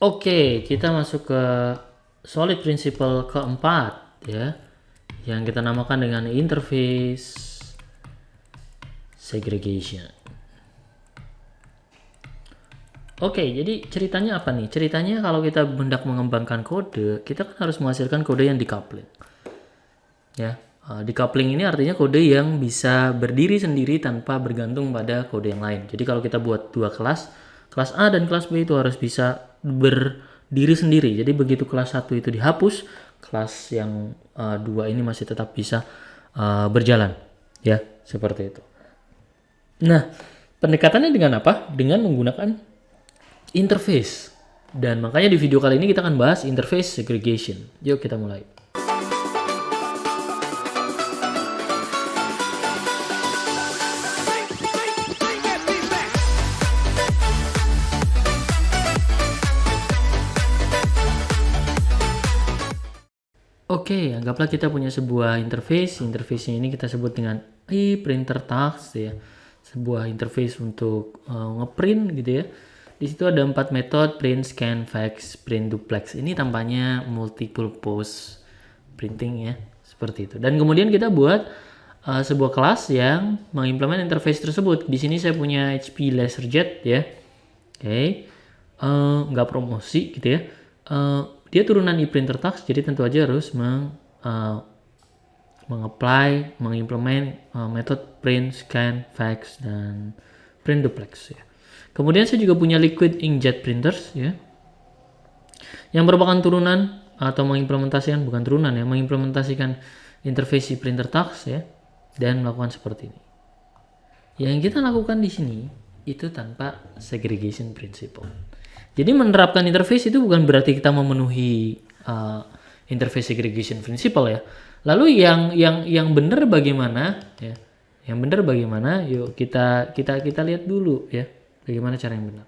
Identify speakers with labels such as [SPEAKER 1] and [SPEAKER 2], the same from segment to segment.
[SPEAKER 1] Oke, kita masuk ke solid principle keempat ya, yang kita namakan dengan interface segregation. Oke, jadi ceritanya apa nih? Ceritanya kalau kita hendak mengembangkan kode, kita kan harus menghasilkan kode yang decoupling. Ya, decoupling ini artinya kode yang bisa berdiri sendiri tanpa bergantung pada kode yang lain. Jadi kalau kita buat dua kelas A dan kelas B itu harus bisa berdiri sendiri. Jadi begitu kelas 1 itu dihapus, kelas yang dua ini masih tetap bisa berjalan. Ya, seperti itu. Nah, pendekatannya dengan apa? Dengan menggunakan interface. Dan makanya di video kali ini kita akan bahas interface segregation. Yuk kita mulai. Oke, anggaplah kita punya sebuah interface. Interface-nya ini kita sebut dengan printer task ya. Sebuah interface untuk ngeprint gitu ya. Di situ ada 4 metode: print, scan, fax, print duplex. Ini tampaknya multi-purpose printing ya, seperti itu. Dan kemudian kita buat sebuah kelas yang mengimplement interface tersebut. Di sini saya punya HP LaserJet ya. Oke, nggak promosi gitu ya. Dia turunan ePrinter task, jadi tentu aja harus mengapply, mengimplement metode print, scan, fax, dan print duplex ya. Kemudian saya juga punya liquid inkjet printers ya, yang merupakan turunan atau mengimplementasikan, bukan turunan ya, mengimplementasikan interface printer task ya, dan melakukan seperti ini. Yang kita lakukan di sini itu tanpa segregation principle. Jadi menerapkan interface itu bukan berarti kita memenuhi interface segregation principle ya. Lalu yang benar bagaimana ya? Yang benar bagaimana? Yuk kita lihat dulu ya. Bagaimana cara yang benar?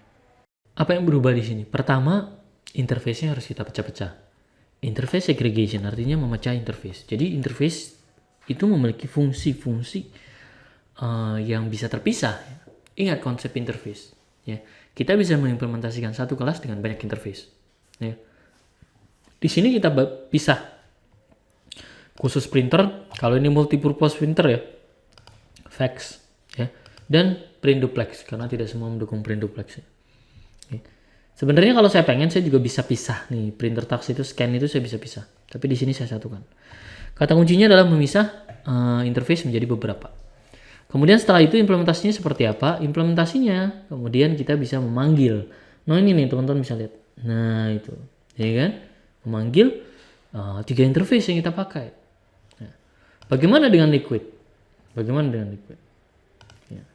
[SPEAKER 1] Apa yang berubah di sini? Pertama, interface-nya harus kita pecah-pecah. Interface segregation artinya memecah interface. Jadi interface itu memiliki fungsi-fungsi yang bisa terpisah. Ingat konsep interface. Ya, kita bisa mengimplementasikan satu kelas dengan banyak interface. Ya. Di sini kita pisah. Khusus printer, kalau ini multi-purpose printer ya, fax, ya, dan print duplex karena tidak semua mendukung print duplex. Ya. Sebenarnya kalau saya pengen, saya juga bisa pisah nih, printer task itu, scan itu saya bisa pisah. Tapi di sini saya satukan. Kata kuncinya adalah memisah interface menjadi beberapa. Kemudian setelah itu implementasinya seperti apa? Implementasinya kemudian kita bisa memanggil. Nah ini nih teman-teman bisa lihat. Nah itu, ya kan? Memanggil 3 interface yang kita pakai. Nah, bagaimana dengan liquid? Bagaimana dengan liquid? Ya.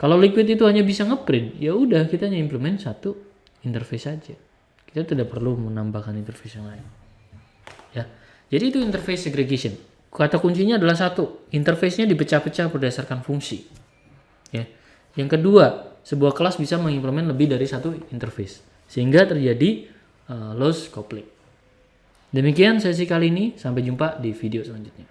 [SPEAKER 1] Kalau liquid itu hanya bisa ngeprint, ya udah kita hanya implement satu interface saja. Kita tidak perlu menambahkan interface yang lain. Ya, jadi itu interface segregation. Kata kuncinya adalah satu, interface-nya dipecah-pecah berdasarkan fungsi. Ya. Yang kedua, sebuah kelas bisa mengimplement lebih dari satu interface, sehingga terjadi loss coupling. Demikian sesi kali ini, sampai jumpa di video selanjutnya.